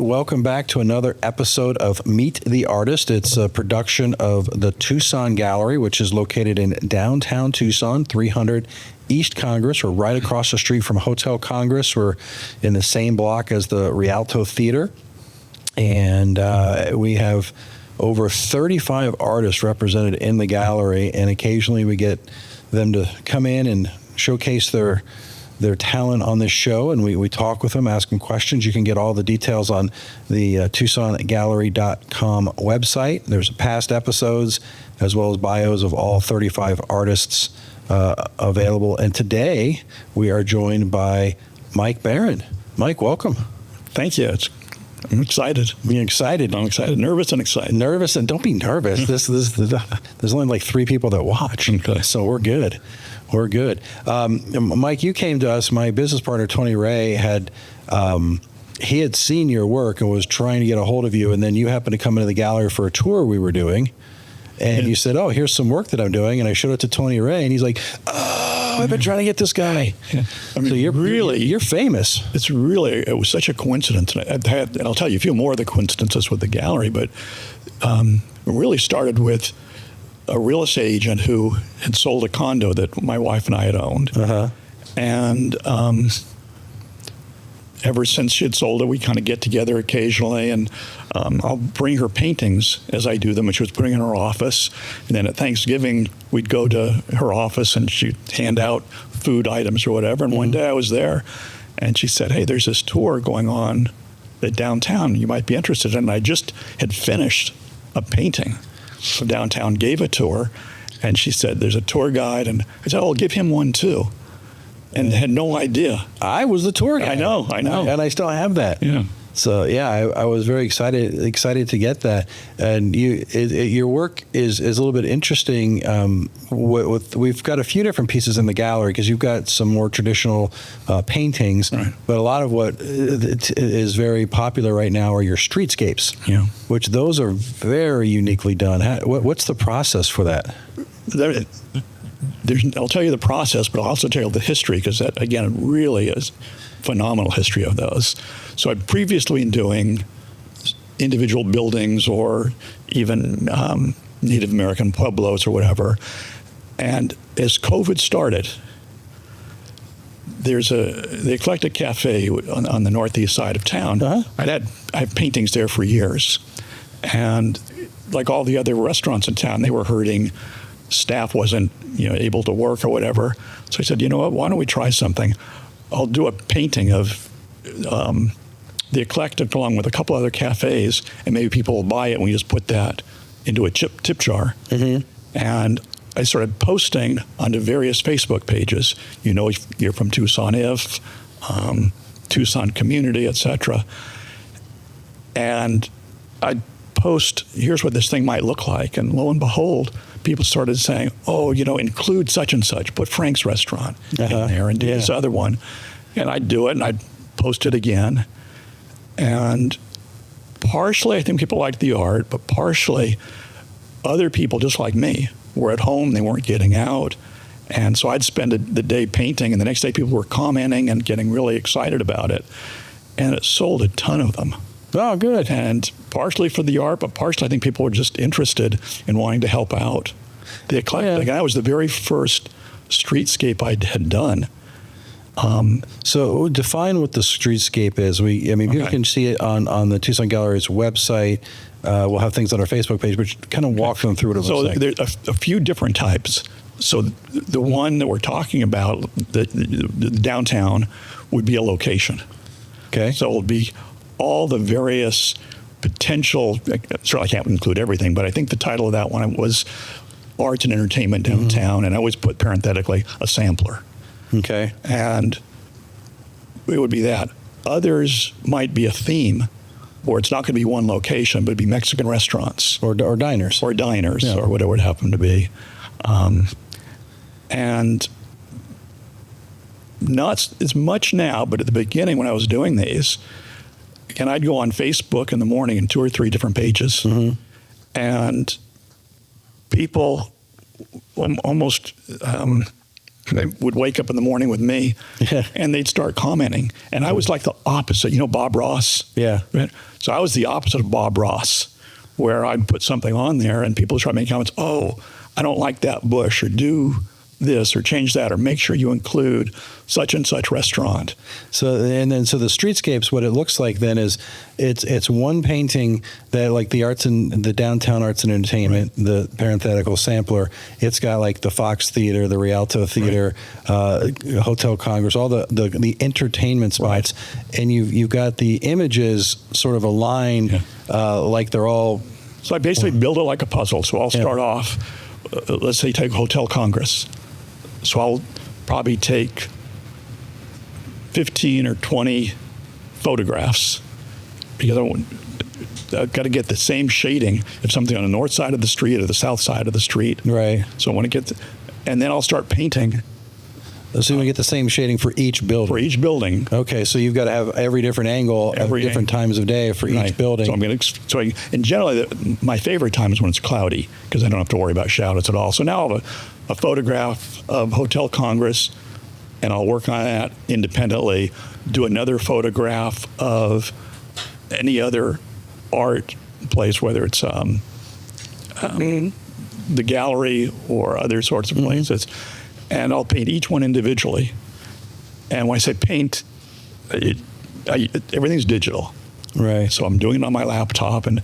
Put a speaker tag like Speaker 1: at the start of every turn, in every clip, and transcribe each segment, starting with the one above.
Speaker 1: welcome back to another episode of Meet the Artist. It's a production of the Tucson Gallery, which is located in downtown Tucson, 300 East Congress. We're right across the street from Hotel Congress. We're in the same block as the Rialto Theater. And we have over 35 artists represented in the gallery, and occasionally we get them to come in and showcase their talent on this show, and we talk with them, ask them questions. You can get all the details on the TucsonGallery.com website. There's past episodes as well as bios of all 35 artists available. And today we are joined by Mike Berren. Mike, welcome.
Speaker 2: Thank you. I'm excited.
Speaker 1: Being excited.
Speaker 2: I'm excited. Nervous and excited.
Speaker 1: Nervous, and don't be nervous. There's only like 3 people that watch,
Speaker 2: okay.
Speaker 1: So we're good. We're good. Mike, you came to us. My business partner, Tony Ray, he had seen your work and was trying to get a hold of you, and then you happened to come into the gallery for a tour we were doing, and you said, oh, here's some work that I'm doing, and I showed it to Tony Ray, and he's like, oh, I've been trying to get this guy.
Speaker 2: Yeah. I mean,
Speaker 1: so you're famous.
Speaker 2: It was such a coincidence. And I'll tell you a few more of the coincidences with the gallery, but it really started with a real estate agent who had sold a condo that my wife and I had owned.
Speaker 1: Uh-huh.
Speaker 2: And ever since she had sold it, we kind of get together occasionally, and I'll bring her paintings as I do them, and she was putting in her office. And then at Thanksgiving, we'd go to her office and she'd hand out food items or whatever. And one day I was there, and she said, hey, there's this tour going on at downtown. You might be interested in it. And I just had finished a painting of downtown, gave a tour, and she said, there's a tour guide. And I said, oh, I'll give him one too. And had no idea.
Speaker 1: I was the tour guide.
Speaker 2: I know.
Speaker 1: And I still have that.
Speaker 2: Yeah.
Speaker 1: So yeah, I was very excited to get that. And your work is a little bit interesting. We've got a few different pieces in the gallery because you've got some more traditional paintings,
Speaker 2: right.
Speaker 1: But a lot of what is very popular right now are your streetscapes.
Speaker 2: Yeah.
Speaker 1: Which those are very uniquely done. What's the process for that?
Speaker 2: I'll tell you the process, but I'll also tell you the history, because that, again, really is phenomenal history of those. So I'd previously been doing individual buildings or even Native American pueblos or whatever. And as COVID started, there's the Eclectic Cafe on the northeast side of town.
Speaker 1: Uh-huh.
Speaker 2: I have paintings there for years. And like all the other restaurants in town, they were hurting. Staff wasn't able to work or whatever. So I said, you know what, why don't we try something? I'll do a painting of the Eclectic along with a couple other cafes, and maybe people will buy it, and we just put that into a tip jar.
Speaker 1: Mm-hmm.
Speaker 2: And I started posting onto various Facebook pages. If you're from Tucson, Tucson Community, etc. And I'd post, here's what this thing might look like. And lo and behold, people started saying, oh, include such and such, put Frank's Restaurant in there and do this other one. And I'd do it, and I'd post it again. And partially, I think people liked the art, but partially, other people, just like me, were at home, they weren't getting out. And so I'd spend the day painting, and the next day people were commenting and getting really excited about it. And it sold a ton of them.
Speaker 1: Oh, good.
Speaker 2: And partially for the art, but partially I think people were just interested in wanting to help out. The Eclectic, that was the very first streetscape I had done.
Speaker 1: So define what the streetscape is. People can see it on the Tucson Gallery's website. We'll have things on our Facebook page, but kind of walk them through what it looks like.
Speaker 2: So there's a few different types. So the one that we're talking about, the downtown, would be a location.
Speaker 1: Okay.
Speaker 2: So it would be all the various potential, certainly I can't include everything, but I think the title of that one was Arts and Entertainment Downtown, mm-hmm. and I always put parenthetically a sampler.
Speaker 1: Okay.
Speaker 2: And it would be that. Others might be a theme, or it's not going to be one location, but it'd be Mexican restaurants.
Speaker 1: Or diners.
Speaker 2: Or diners, or whatever it happened to be. And not as much now, but at the beginning when I was doing these, and I'd go on Facebook in the morning in 2 or 3 different pages,
Speaker 1: mm-hmm.
Speaker 2: and people almost They would wake up in the morning with me, and they'd start commenting. And I was like the opposite. You know Bob Ross?
Speaker 1: Yeah.
Speaker 2: Right? So I was the opposite of Bob Ross, where I'd put something on there, and people would start making comments, oh, I don't like that bush, or do this, or change that, or make sure you include such and such restaurant.
Speaker 1: So the Streetscapes, what it looks like then is it's one painting that, like the downtown arts and entertainment, the parenthetical sampler. It's got like the Fox Theater, the Rialto Theater, Hotel Congress, all the entertainment spots, and you've got the images sort of aligned like they're all.
Speaker 2: So I basically build it like a puzzle. So I'll start off. Let's say take Hotel Congress. So I'll probably take 15 or 20 photographs, because I've got to get the same shading of something on the north side of the street or the south side of the street.
Speaker 1: Right.
Speaker 2: So I want to get, and then I'll start painting.
Speaker 1: So you get the same shading for each building.
Speaker 2: For each building.
Speaker 1: Okay, so you've got to have every different angle at different times of day for each building.
Speaker 2: So I'm going to. And generally, my favorite time is when it's cloudy, because I don't have to worry about shadows at all. So now I'll have a photograph of Hotel Congress, and I'll work on that independently. Do another photograph of any other art place, whether it's the gallery or other sorts of places. And I'll paint each one individually. And when I say paint, everything's digital.
Speaker 1: Right.
Speaker 2: So I'm doing it on my laptop. And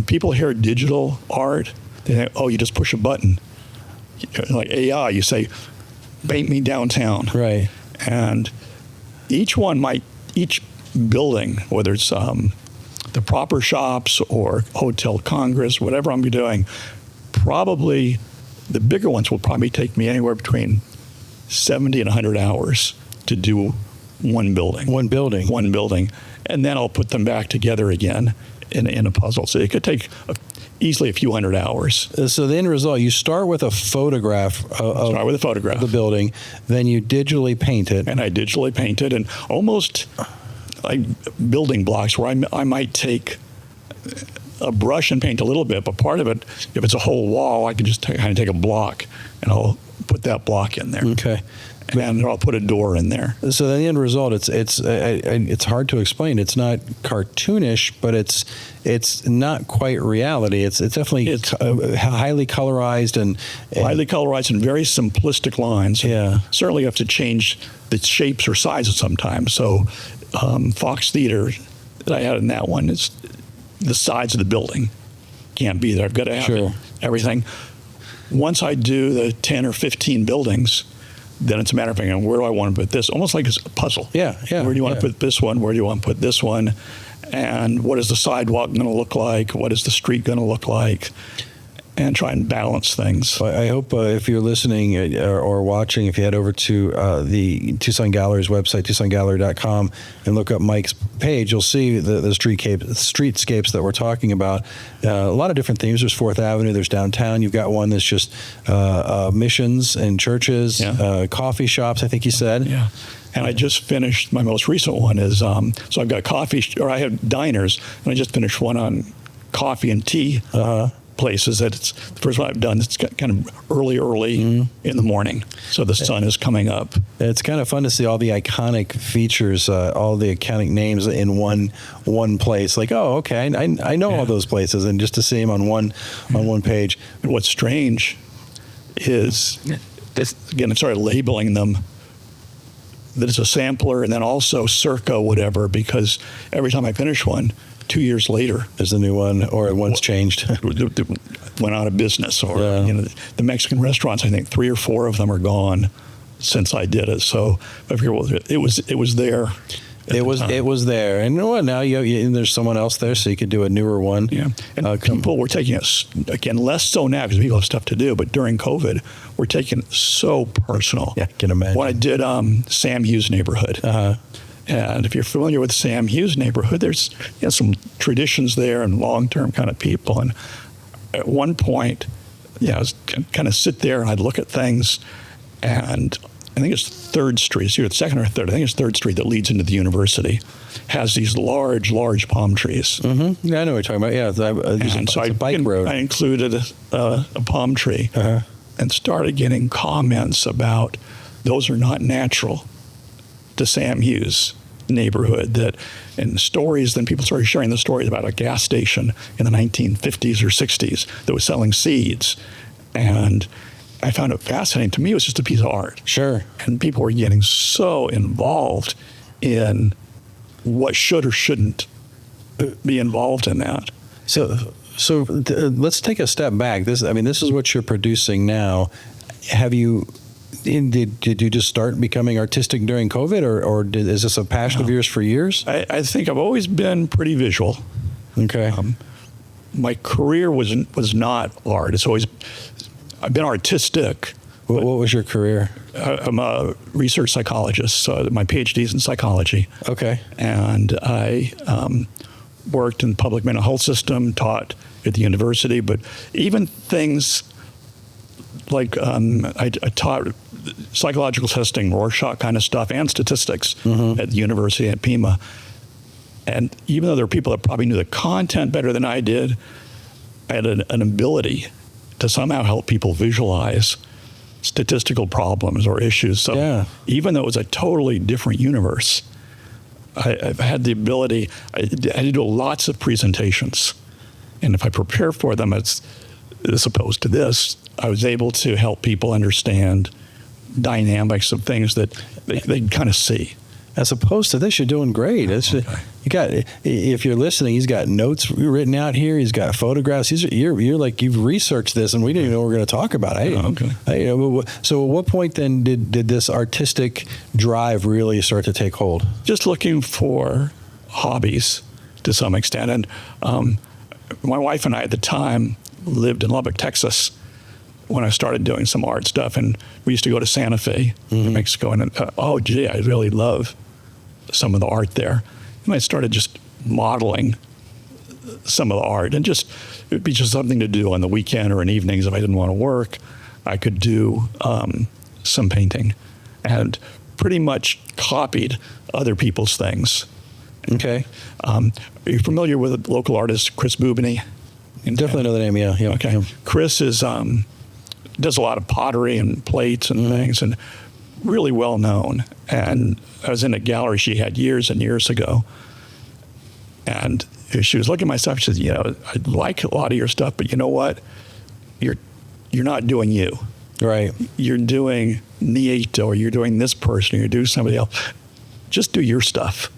Speaker 2: people hear digital art, they think, oh, you just push a button. Like AI, you say, paint me downtown.
Speaker 1: Right.
Speaker 2: And each building, whether it's the proper shops or Hotel Congress, whatever I'm doing, probably the bigger ones will probably take me anywhere between 70 and 100 hours to do one building.
Speaker 1: One building.
Speaker 2: And then I'll put them back together again in a puzzle. So it could take easily a few hundred hours.
Speaker 1: So the end result, you start with a photograph of the building, then you digitally paint it.
Speaker 2: And I digitally paint it, and almost like building blocks where I might take a brush and paint a little bit, but part of it, if it's a whole wall, I can just kind of take a block and I'll put that block in there.
Speaker 1: Okay.
Speaker 2: And I'll put a door in there. So
Speaker 1: the end result, it's hard to explain. It's not cartoonish, but it's not quite reality. It's definitely highly colorized and
Speaker 2: highly colorized and very simplistic lines.
Speaker 1: Yeah.
Speaker 2: Certainly you have to change the shapes or sizes sometimes. So Fox Theater that I had in that one is the sides of the building can't be there. I've got to have everything. Once I do the 10 or 15 buildings, then it's a matter of thinking, where do I want to put this? Almost like it's a puzzle.
Speaker 1: Yeah.
Speaker 2: Where do you want to put this one? Where do you want to put this one? And what is the sidewalk going to look like? What is the street going to look like? And try and balance things.
Speaker 1: I hope if you're listening or watching, if you head over to the Tucson Gallery's website, tucsongallery.com, and look up Mike's page, you'll see the streetscapes that we're talking about. A lot of different themes. There's 4th Avenue. There's downtown. You've got one that's just missions and churches, coffee shops, I think you said.
Speaker 2: Yeah. And I just finished, my most recent one is, so I've got I have diners, and I just finished one on coffee and tea. Places that it's the first one I've done. It's kind of early in the morning, so the sun is coming up.
Speaker 1: It's kind of fun to see all the iconic features, all the iconic names in one place. Like, oh, okay, I know all those places, and just to see them on one page.
Speaker 2: And what's strange is this, again, I started labeling them that it's a sampler, and then also circa whatever, because every time I finish one, 2 years later,
Speaker 1: there's a new one, or one's changed.
Speaker 2: Went out of business, or the Mexican restaurants. I think 3 or 4 of them are gone since I did it. So I figure, well, it was there. It
Speaker 1: was there, and now there's someone else there, so you could do a newer one.
Speaker 2: Yeah, and people were taking it again less so now because people have stuff to do. But during COVID, we're taking it so personal.
Speaker 1: Yeah, I can imagine.
Speaker 2: When I did Sam Hughes neighborhood. And if you're familiar with Sam Hughes neighborhood, there's some traditions there and long-term kind of people. And at one point, I was kind of sit there and I'd look at things, and I think it's 3rd Street. It's either 2nd or 3rd. I think it's 3rd Street that leads into the university. Has these large palm trees.
Speaker 1: Mm-hmm. Yeah, I know what you're talking about. Yeah, it's a bike road.
Speaker 2: I included a palm tree and started getting comments about those are not natural to Sam Hughes' neighborhood. That, and stories, then people started sharing the stories about a gas station in the 1950s or 60s that was selling seeds. And I found it fascinating. To me, it was just a piece of art.
Speaker 1: Sure.
Speaker 2: And people were getting so involved in what should or shouldn't be involved in that.
Speaker 1: So let's take a step back. This is what you're producing now. Did you just start becoming artistic during COVID, or is this a passion of yours for years?
Speaker 2: I think I've always been pretty visual.
Speaker 1: Okay.
Speaker 2: My career was not art. I've been artistic.
Speaker 1: What was your career?
Speaker 2: I'm a research psychologist, so my PhD's in psychology.
Speaker 1: Okay.
Speaker 2: And I worked in the public mental health system, taught at the university, but even things like I taught psychological testing, Rorschach kind of stuff, and statistics at the university at Pima. And even though there were people that probably knew the content better than I did, I had an ability to somehow help people visualize statistical problems or issues. So even though it was a totally different universe, I've had the ability, I had to do lots of presentations. And if I prepare for them, as opposed to this, I was able to help people understand dynamics of things that they kind of see.
Speaker 1: As opposed to this, you're doing great. You got, if you're listening, he's got notes written out here. He's got photographs. You're like, you've researched this, and we didn't even know we were going to talk about it. So at what point then did this artistic drive really start to take hold?
Speaker 2: Just looking for hobbies to some extent. And my wife and I at the time lived in Lubbock, Texas, when I started doing some art stuff. And we used to go to Santa Fe, New Mexico, and oh, gee, I really love some of the art there. And I started just modeling some of the art, and it would be just something to do on the weekend or in evenings if I didn't want to work. I could do some painting, and pretty much copied other people's things.
Speaker 1: Okay.
Speaker 2: Are you familiar with a local artist, Chris Bubany?
Speaker 1: Definitely know the name, yeah.
Speaker 2: Okay. Yeah. Chris does a lot of pottery and plates and things, and really well known. And I was in a gallery she had years and years ago, and she was looking at my stuff. She said, I like a lot of your stuff, but you know what? You're not doing you.
Speaker 1: Right.
Speaker 2: You're doing Nieto, or you're doing this person, or you're doing somebody else. Just do your stuff.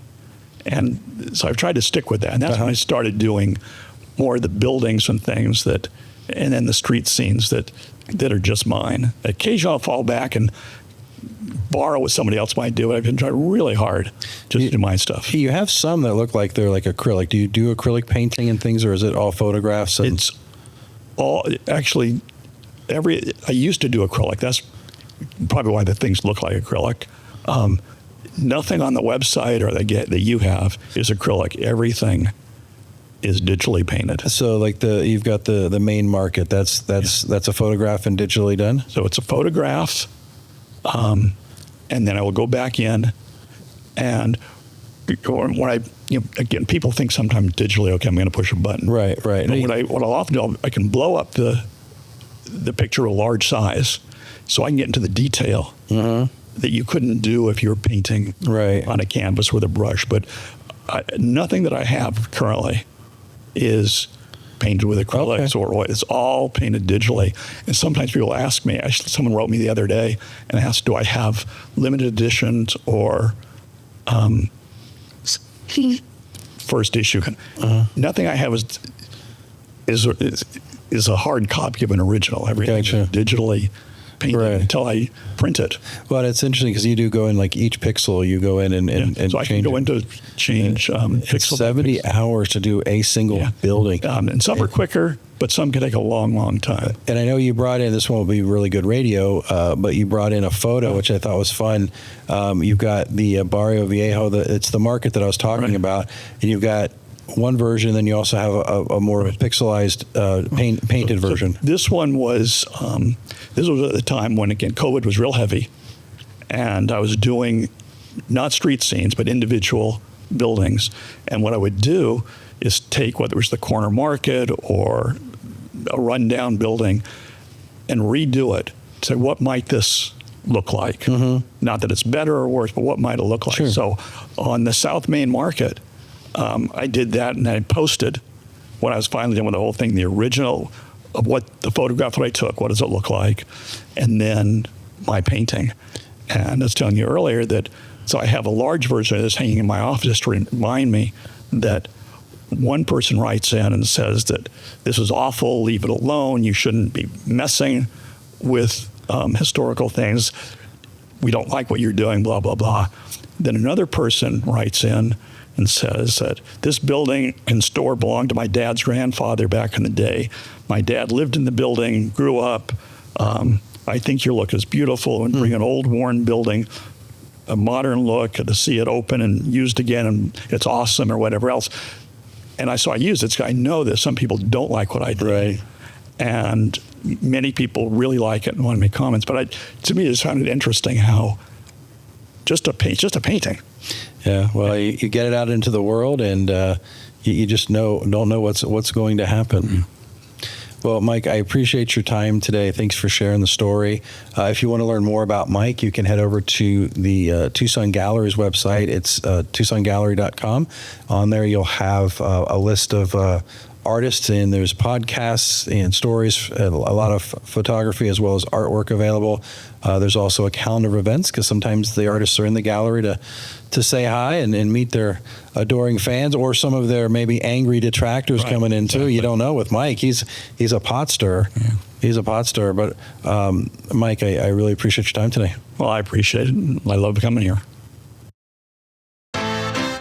Speaker 2: And so I've tried to stick with that. And that's when I started doing more of the buildings and things and then the street scenes that are just mine. Occasionally I'll fall back and borrow what somebody else might do. I've been trying really hard just to do my stuff.
Speaker 1: You have some that look like they're like acrylic. Do you do acrylic painting and things, or is it all photographs?
Speaker 2: It's all, actually, I used to do acrylic. That's probably why the things look like acrylic. Nothing on the website or that you have is acrylic. Everything is digitally painted.
Speaker 1: So like you've got the main market. That's a photograph and digitally done.
Speaker 2: So it's a photograph, and then I will go back in, and when again, people think sometimes digitally, okay, I'm going to push a button. Right. But what I'll often do, I can blow up the picture a large size, so I can get into the detail that you couldn't do if you were painting on a canvas with a brush. But nothing that I have currently is painted with acrylics or oil. It's all painted digitally. And sometimes people ask me, someone wrote me the other day and asked, do I have limited editions or first issue? Nothing I have is a hard copy of an original. Everything is digitally painted until I print it.
Speaker 1: Well, it's interesting because you do go in, like each pixel, you go in and
Speaker 2: so
Speaker 1: change.
Speaker 2: I can go in to change
Speaker 1: it's 70 hours to do a single building.
Speaker 2: And some are quicker, but some can take a long, long time.
Speaker 1: And I know you brought in, this won't be really good radio, but you brought in a photo, which I thought was fun. You've got the Barrio Viejo, it's the market that I was talking about, and you've got one version, then you also have a more pixelized painted version.
Speaker 2: So this one was, this was at the time when, again, COVID was real heavy, and I was doing not street scenes, but individual buildings. And what I would do is take, whether it was the corner market or a rundown building, and redo it. Say, what might this look like? Not that it's better or worse, but what might it look like?
Speaker 1: Sure.
Speaker 2: So on the South Main Market, I did that, and I posted when I was finally done with the whole thing, the original of what the photograph that I took, what does it look like, and then my painting. And I was telling you earlier that, so I have a large version of this hanging in my office to remind me that one person writes in and says that this is awful, leave it alone, you shouldn't be messing with historical things, we don't like what you're doing, blah, blah, blah. Then another person writes in and says that this building and store belonged to my dad's grandfather back in the day. My dad lived in the building, grew up. I think your look is beautiful, and bring an old, worn building, a modern look, to see it open and used again, and it's awesome, or whatever else. And I used it. I know that some people don't like what I do.
Speaker 1: Right.
Speaker 2: And many people really like it and want to make comments. But to me, I just found it interesting how just a painting.
Speaker 1: Yeah, well, you get it out into the world, and you just don't know what's going to happen. Well, Mike, I appreciate your time today. Thanks for sharing the story. If you want to learn more about Mike, you can head over to the Tucson Gallery's website. It's tucsongallery.com. On there, you'll have a list of artists, and there's podcasts and stories, a lot of photography as well as artwork available. There's also a calendar of events, because sometimes the artists are in the gallery to say hi and meet their adoring fans, or some of their maybe angry detractors coming in too. You don't know with Mike. He's a pot stirrer. Yeah. He's a pot stirrer. But Mike, I really appreciate your time today.
Speaker 2: Well, I appreciate it. I love coming here.